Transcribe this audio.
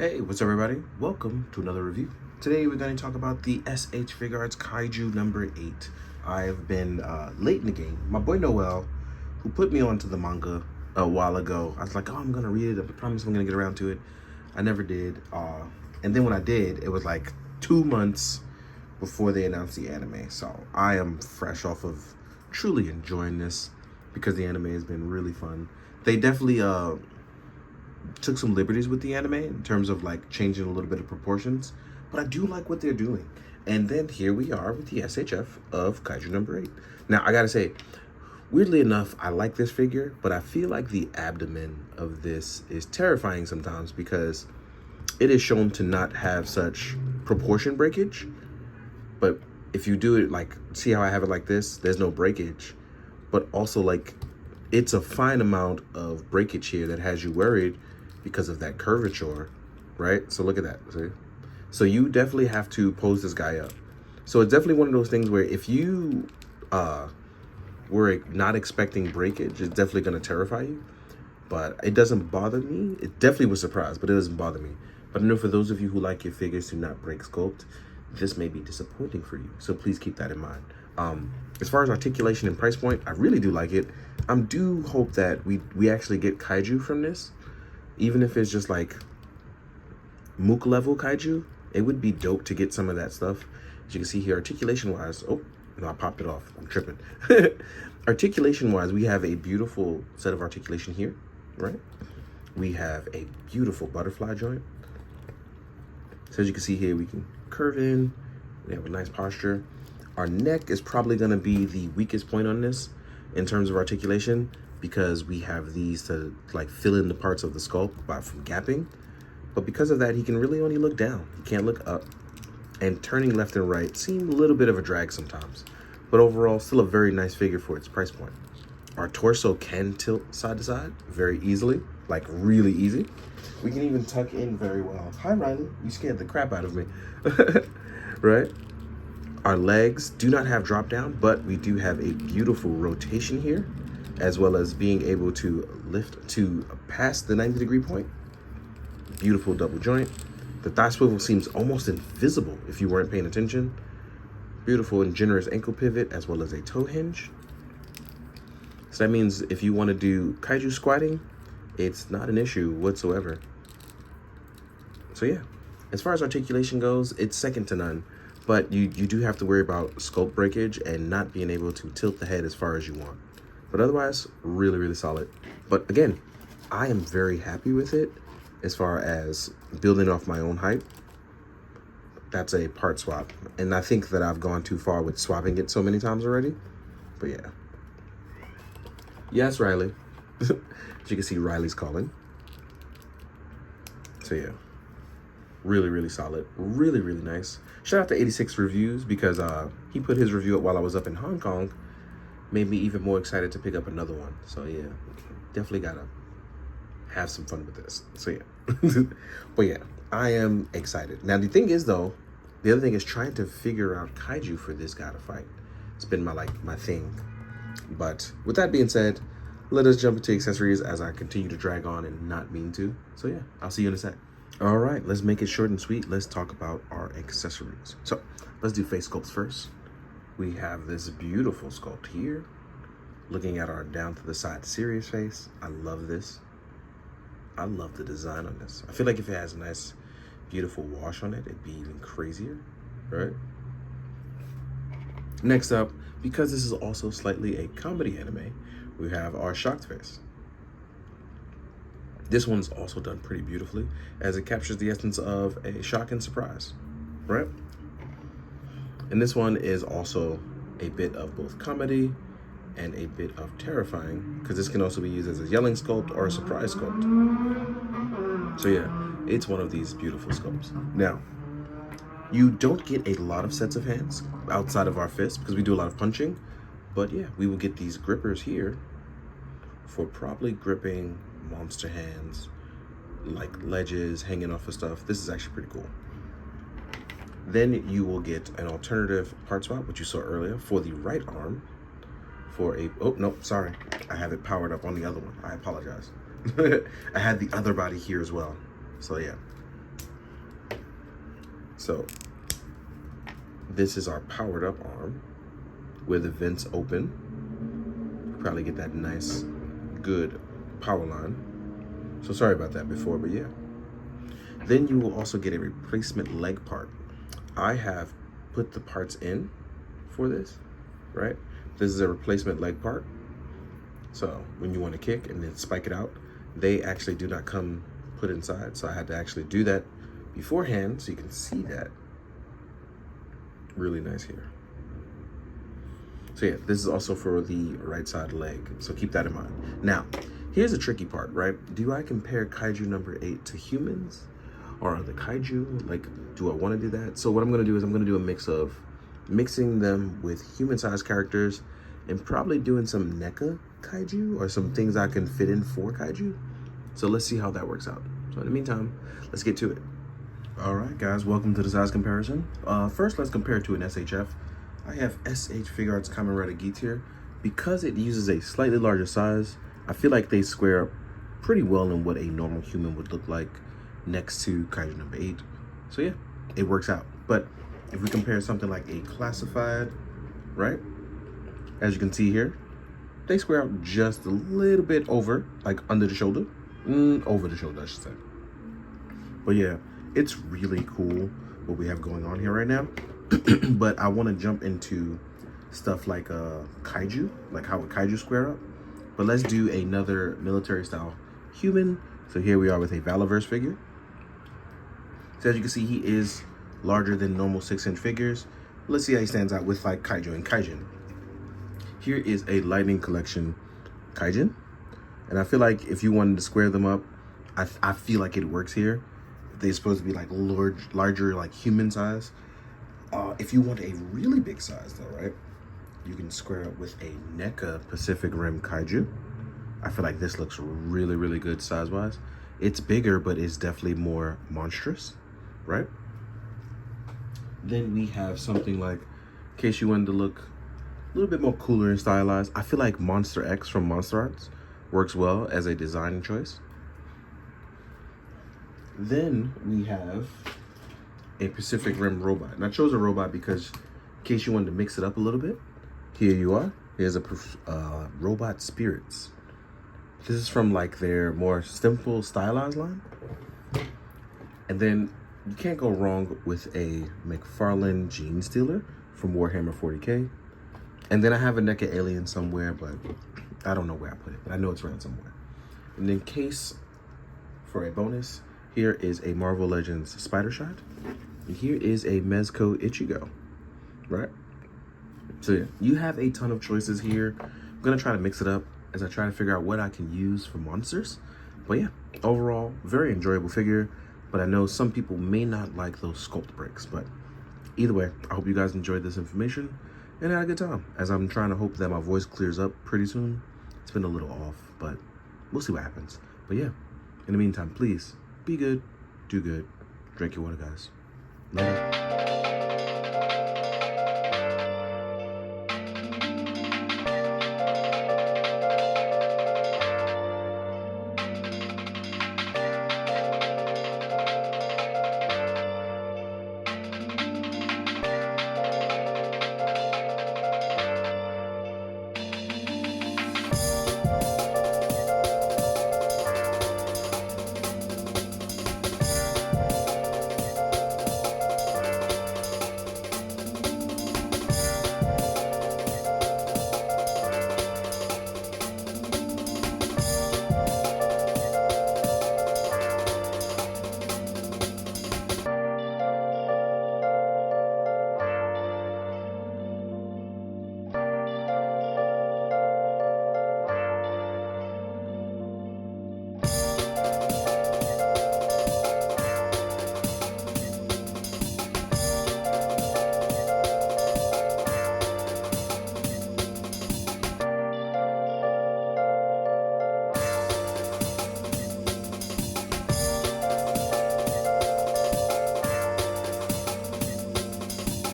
Hey, what's up everybody? Welcome to another review. Today we're going to talk about the SH Figuarts Kaiju number 8. I've been late in the game. My boy Noel, who put me onto the manga a while ago, I was like, oh, I'm going to read it. I promise I'm going to get around to it. I never did. And then when I did, it was like 2 months before they announced the anime. So I am fresh off of truly enjoying this because the anime has been really fun. They definitely took some liberties with the anime in terms of like changing a little bit of proportions, but I do like what they're doing. And then here we are with the SHF of Kaiju number 8. Now I gotta say, weirdly enough, I like this figure, but I feel like the abdomen of this is terrifying sometimes because it is shown to not have such proportion breakage. But if you do it like, see how I have it like this, there's no breakage, but also like it's a fine amount of breakage here that has you worried because of that curvature, right? So look at that, see? So you definitely have to pose this guy up. So it's definitely one of those things where if you were not expecting breakage, it's definitely gonna terrify you, but it doesn't bother me. It definitely was surprised, but it doesn't bother me. But I know for those of you who like your figures to not break sculpt, this may be disappointing for you. So please keep that in mind. As far as articulation and price point, I really do like it. I do hope that we actually get kaiju from this. Even if it's just like Mook level kaiju, it would be dope to get some of that stuff. As you can see here, articulation wise, oh, no, I popped it off. I'm tripping. Articulation wise, we have a beautiful set of articulation here, right? We have a beautiful butterfly joint. So as you can see here, we can curve in. We have a nice posture. Our neck is probably going to be the weakest point on this in terms of articulation because we have these to like fill in the parts of the sculpt from gapping. But because of that, he can really only look down. He can't look up. And turning left and right seem a little bit of a drag sometimes. But overall, still a very nice figure for its price point. Our torso can tilt side to side very easily, like really easy. We can even tuck in very well. Hi, Riley. You scared the crap out of me. Right? Our legs do not have drop down, but we do have a beautiful rotation here, as well as being able to lift to past the 90-degree point. Beautiful double joint. The thigh swivel seems almost invisible if you weren't paying attention. Beautiful and generous ankle pivot, as well as a toe hinge. So that means if you want to do kaiju squatting, it's not an issue whatsoever. So yeah, as far as articulation goes, it's second to none. But you do have to worry about sculpt breakage and not being able to tilt the head as far as you want. But otherwise, really, really solid. But again, I am very happy with it as far as building off my own height. That's a part swap. And I think that I've gone too far with swapping it so many times already. But yeah. Yes, Riley. As you can see, Riley's calling. So yeah. Really, really solid. Really, really nice. Shout out to 86 Reviews because he put his review up while I was up in Hong Kong. Made me even more excited to pick up another one. So yeah, definitely gotta have some fun with this. So yeah. But yeah, I am excited. Now the thing is though, the other thing is trying to figure out kaiju for this guy to fight. It's been my thing. But with that being said, let us jump into accessories as I continue to drag on and not mean to. So yeah, I'll see you in a sec. All right, let's make it short and sweet. Let's talk about our accessories. So let's do face sculpts first. We have this beautiful sculpt here. Looking at our down to the side serious face. I love this. I love the design on this. I feel like if it has a nice, beautiful wash on it, it'd be even crazier, right? Next up, because this is also slightly a comedy anime, we have our shocked face. This one's also done pretty beautifully as it captures the essence of a shock and surprise, right? And this one is also a bit of both comedy and a bit of terrifying because this can also be used as a yelling sculpt or a surprise sculpt. So yeah, it's one of these beautiful sculpts. Now, you don't get a lot of sets of hands outside of our fists because we do a lot of punching, but yeah, we will get these grippers here for probably gripping monster hands, like ledges, hanging off of stuff. This is actually pretty cool. Then you will get an alternative part swap, which you saw earlier, for the right arm. For a, oh, no, sorry. I have it powered up on the other one. I apologize. I had the other body here as well. So yeah. So this is our powered up arm where the vents open. Probably get that nice, good power line. So sorry about that before, but yeah. Then you will also get a replacement leg part. I have put the parts in for this, right? This is a replacement leg part. So when you want to kick and then spike it out, they actually do not come put inside. So I had to actually do that beforehand so you can see that. Really nice here. So yeah, this is also for the right side leg. So keep that in mind. Now, here's the tricky part, right? Do I compare Kaiju number 8 to humans? Or are the Kaiju, like, do I want to do that? So what I'm going to do is I'm going to do a mix of mixing them with human-sized characters and probably doing some NECA Kaiju or some things I can fit in for Kaiju. So let's see how that works out. So in the meantime, let's get to it. All right, guys, welcome to the size comparison. First, let's compare it to an SHF. I have SH Figuarts Kamen Rider Geats here. Because it uses a slightly larger size, I feel like they square up pretty well in what a normal human would look like next to Kaiju number 8. So yeah, it works out. But if we compare something like a classified, right? As you can see here, they square out just a little bit over, like under the shoulder. Over the shoulder, I should say. But yeah, it's really cool what we have going on here right now. But I want to jump into stuff like Kaiju, like how a Kaiju square up. But let's do another military style human. So here we are with a Valaverse figure. So as you can see, he is larger than normal 6-inch figures. Let's see how he stands out with like Kaiju and Kaijin. Here is a Lightning Collection Kaijin. And I feel like if you wanted to square them up, I feel like it works here. They're supposed to be like larger, like human size. If you want a really big size though, right? You can square up with a NECA Pacific Rim Kaiju. I feel like this looks really, really good size-wise. It's bigger, but it's definitely more monstrous, right? Then we have something like, in case you wanted to look a little bit more cooler and stylized, I feel like Monster X from Monster Arts works well as a design choice. Then we have a Pacific Rim robot. And I chose a robot because in case you wanted to mix it up a little bit, here you are. Here's a Robot Spirits. This is from like their more simple stylized line. And then you can't go wrong with a McFarlane Gene Stealer from Warhammer 40K. And then I have a NECA Alien somewhere, but I don't know where I put it, but I know it's around somewhere. And in case for a bonus, here is a Marvel Legends Spider Shot. And here is a Mezco Ichigo, right? So yeah, you have a ton of choices here. I'm gonna try to mix it up as I try to figure out what I can use for monsters. But yeah, overall, very enjoyable figure. But I know some people may not like those sculpt breaks. But either way, I hope you guys enjoyed this information and had a good time. As I'm trying to hope that my voice clears up pretty soon. It's been a little off, but we'll see what happens. But yeah, in the meantime, please be good, do good, drink your water, guys. Later.